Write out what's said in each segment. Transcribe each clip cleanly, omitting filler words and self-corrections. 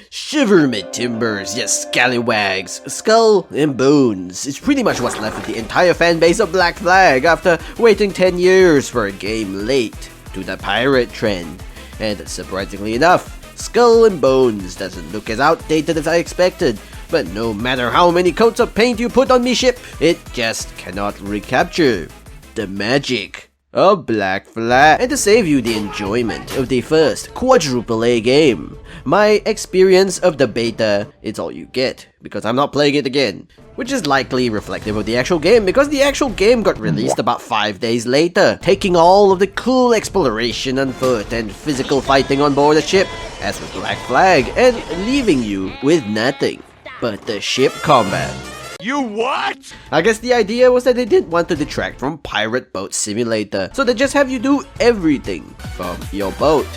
Shiver me timbers, you scallywags. Skull and bones is pretty much what's left of the entire fanbase of Black Flag after waiting 10 years for a game late to the pirate trend. And surprisingly enough, Skull and Bones doesn't look as outdated as I expected, but no matter how many coats of paint you put on me ship, it just cannot recapture the magic of Black Flag. And to save you the enjoyment of the first Quadruple A game, my experience of the beta is all you get, because I'm not playing it again. Which is likely reflective of the actual game, because the actual game got released about 5 days later, taking all of the cool exploration on foot and physical fighting on board the ship, as with Black Flag, and leaving you with nothing but the ship combat. You what? I guess the idea was that they didn't want to detract from Pirate Boat Simulator, so they just have you do everything from your boat,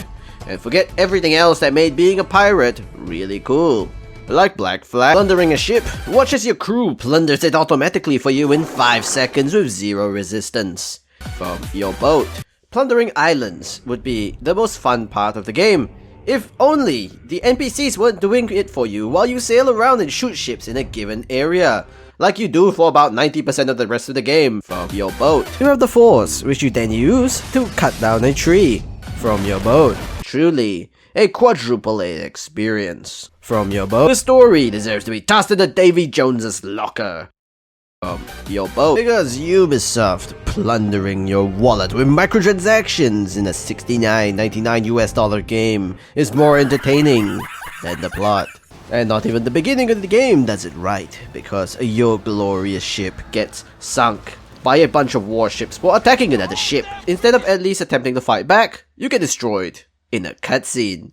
and forget everything else that made being a pirate really cool. Like Black Flag, plundering a ship, watch as your crew plunders it automatically for you in 5 seconds with 0 resistance from your boat. Plundering islands would be the most fun part of the game, if only the NPCs weren't doing it for you while you sail around and shoot ships in a given area, like you do for about 90% of the rest of the game from your boat. You have the Force, which you then use to cut down a tree from your boat. Truly a Quadruple A experience from your boat. The story deserves to be tossed into Davy Jones's locker from your boat, because Ubisoft plundering your wallet with microtransactions in a $69.99 US game is more entertaining than the plot. And not even the beginning of the game does it right, because your glorious ship gets sunk by a bunch of warships for attacking another ship. Instead of at least attempting to fight back, you get destroyed in a cutscene.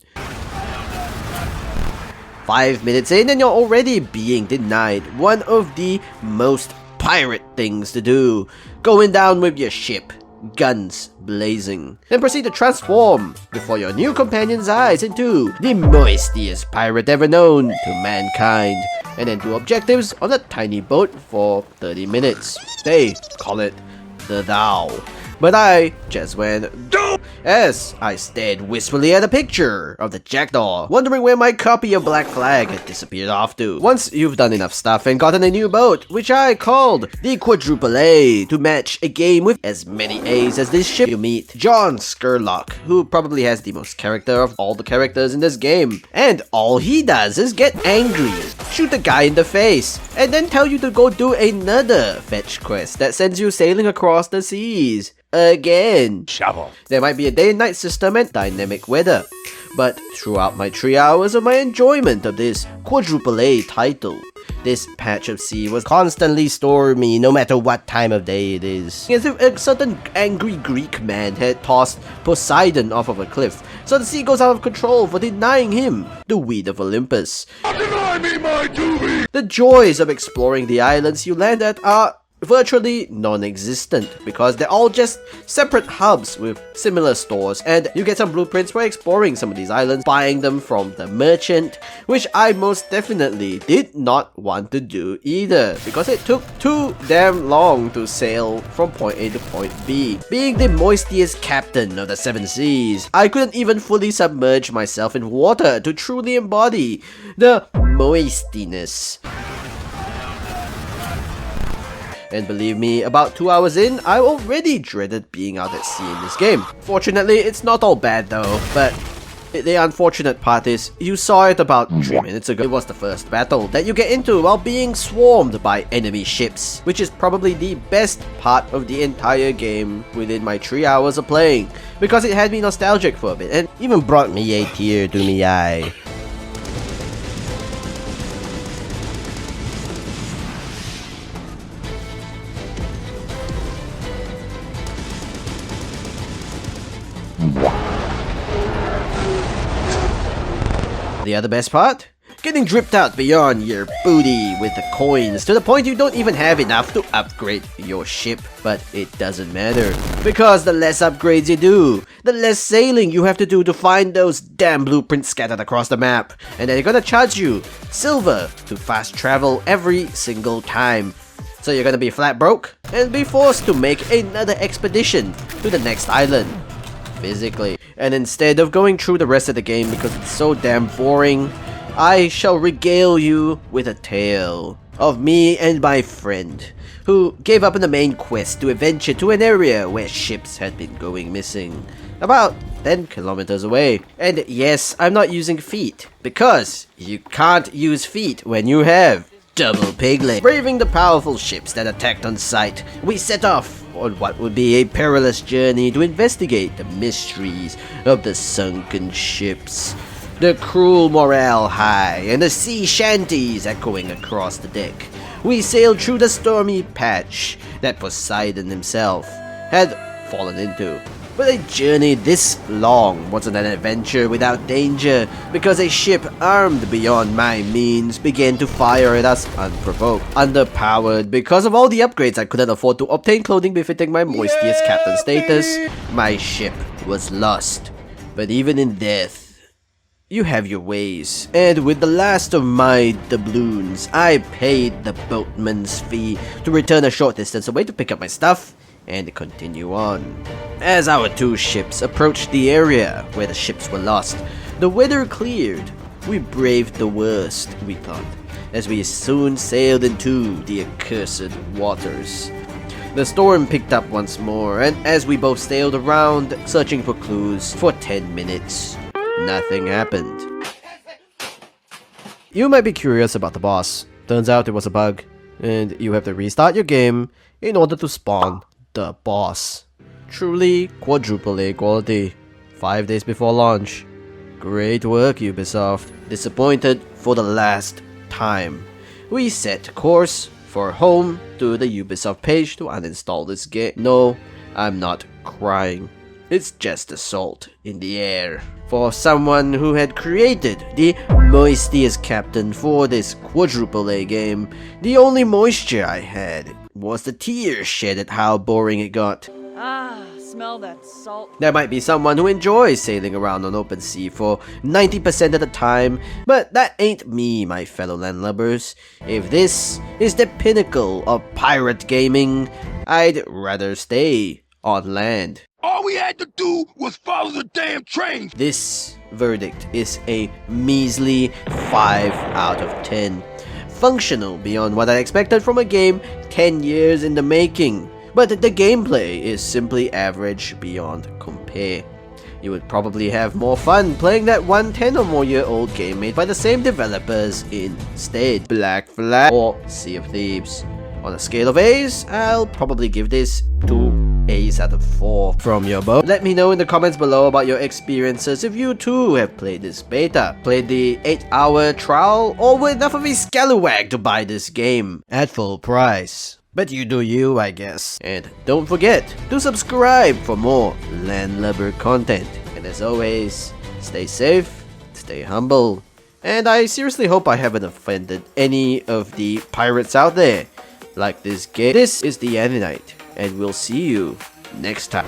5 minutes in and you're already being denied one of the most pirate things to do, going down with your ship, guns blazing. Then proceed to transform before your new companion's eyes into the moistiest pirate ever known to mankind, and then do objectives on a tiny boat for 30 minutes. They call it the Thou. But I just went dope as I stared wistfully at a picture of the Jackdaw, wondering where my copy of Black Flag had disappeared off to. Once you've done enough stuff and gotten a new boat, which I called the Quadruple A, to match a game with as many A's as this ship, you meet John Skurlock, who probably has the most character of all the characters in this game. And all he does is get angry, shoot the guy in the face, and then tell you to go do another fetch quest that sends you sailing across the seas again. Shovel. There might be a day and night system and dynamic weather, but throughout my 3 hours of my enjoyment of this Quadruple A title, this patch of sea was constantly stormy no matter what time of day it is. As if a certain angry Greek man had tossed Poseidon off of a cliff, so the sea goes out of control for denying him the weed of Olympus. Deny me my duty! The joys of exploring the islands you land at are virtually non-existent, because they're all just separate hubs with similar stores, and you get some blueprints for exploring some of these islands, buying them from the merchant, which I most definitely did not want to do either, because it took too damn long to sail from point A to point B. Being the moistiest captain of the 7 seas, I couldn't even fully submerge myself in water to truly embody the moistiness. And believe me, about 2 hours in, I already dreaded being out at sea in this game. Fortunately, it's not all bad though, but the unfortunate part is, you saw it about 3 minutes ago. It was the first battle that you get into while being swarmed by enemy ships, which is probably the best part of the entire game within my 3 hours of playing, because it had me nostalgic for a bit, and even brought me a tear to me eye. The other best part? Getting dripped out beyond your booty with the coins to the point you don't even have enough to upgrade your ship. But it doesn't matter, because the less upgrades you do, the less sailing you have to do to find those damn blueprints scattered across the map. And then they're gonna charge you silver to fast travel every single time. So you're gonna be flat broke and be forced to make another expedition to the next island, physically. And instead of going through the rest of the game because it's so damn boring, I shall regale you with a tale of me and my friend, who gave up on the main quest to adventure to an area where ships had been going missing, about 10 kilometers away. And yes, I'm not using feet, because you can't use feet when you have double piglet. Braving the powerful ships that attacked on sight, we set off on what would be a perilous journey to investigate the mysteries of the sunken ships, the cruel morale high, and the sea shanties echoing across the deck. We sailed through the stormy patch that Poseidon himself had fallen into. But a journey this long wasn't an adventure without danger, because a ship armed beyond my means began to fire at us unprovoked. Underpowered because of all the upgrades I couldn't afford to obtain clothing befitting my moistiest captain status, my ship was lost. But even in death, you have your ways, and with the last of my doubloons, I paid the boatman's fee to return a short distance away to pick up my stuff and continue on. As our two ships approached the area where the ships were lost, the weather cleared. We braved the worst, we thought, as we soon sailed into the accursed waters. The storm picked up once more, and as we both sailed around, searching for clues for 10 minutes, nothing happened. You might be curious about the boss. Turns out it was a bug, and you have to restart your game in order to spawn the boss. Truly quadruple A quality. 5 days before launch. Great work, Ubisoft. Disappointed for the last time. We set course for home to the Ubisoft page to uninstall this game. No, I'm not crying. It's just the salt in the air. For someone who had created the moistiest captain for this quadruple A game, the only moisture I had was the tears shed at how boring it got. Ah, smell that salt. There might be someone who enjoys sailing around on open sea for 90% of the time, but that ain't me, my fellow landlubbers. If this is the pinnacle of pirate gaming, I'd rather stay on land. All we had to do was follow the damn train. This verdict is a measly 5 out of 10. Functional beyond what I expected from a game 10 years in the making, but the gameplay is simply average beyond compare. You would probably have more fun playing that 10 or more year old game made by the same developers instead. Black Flag or Sea of Thieves. On a scale of A's, I'll probably give this 2 A's out of 4 from your boat. Let me know in the comments below about your experiences if you too have played this beta, played the 8-hour trial, or were enough of a scallywag to buy this game at full price. But you do you, I guess. And don't forget to subscribe for more landlubber content. And as always, stay safe, stay humble, and I seriously hope I haven't offended any of the pirates out there. Like this game. This is the Ananite, and we'll see you next time.